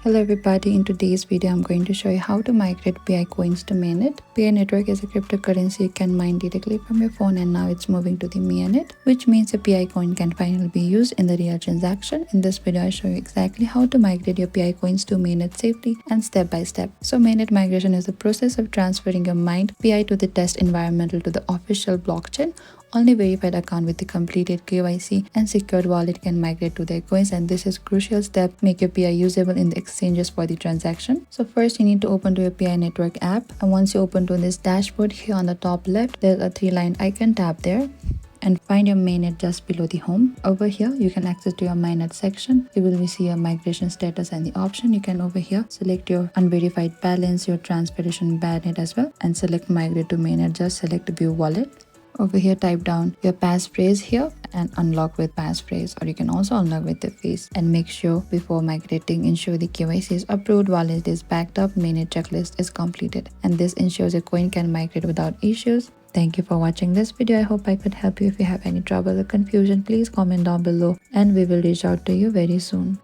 Hello everybody, in today's video I'm going to show you how to migrate Pi coins to Mainnet. Pi Network is a cryptocurrency you can mine directly from your phone, and now it's moving to the Miannet, which means your Pi coin can finally be used in the real transaction. In this video I show you exactly how to migrate your Pi coins to Mainnet safely and step by step. So Mainnet migration is the process of transferring your mined Pi to the test environmental to the official blockchain. Only verified account with the completed KYC and secured wallet can migrate to their coins, and this is crucial step make your PI usable in the exchanges for the transaction. So first you need to open to your Pi Network app, and once you open to this dashboard, here on the top left there's a 3-line icon. Tap there and find your mainnet just below the home. Over here you can access to your mainnet section. You will see your migration status and the option. You can over here select your unverified balance, your transferation mainnet as well, and select migrate to mainnet. Just select view wallet. Over here type down your passphrase here and unlock with passphrase, or you can also unlock with the face. And make sure before migrating, ensure the KYC is approved, wallet is backed up, mainnet checklist is completed, and this ensures your coin can migrate without issues. Thank you for watching this video. I hope I could help you. If you have any trouble or confusion, please comment down below and we will reach out to you very soon.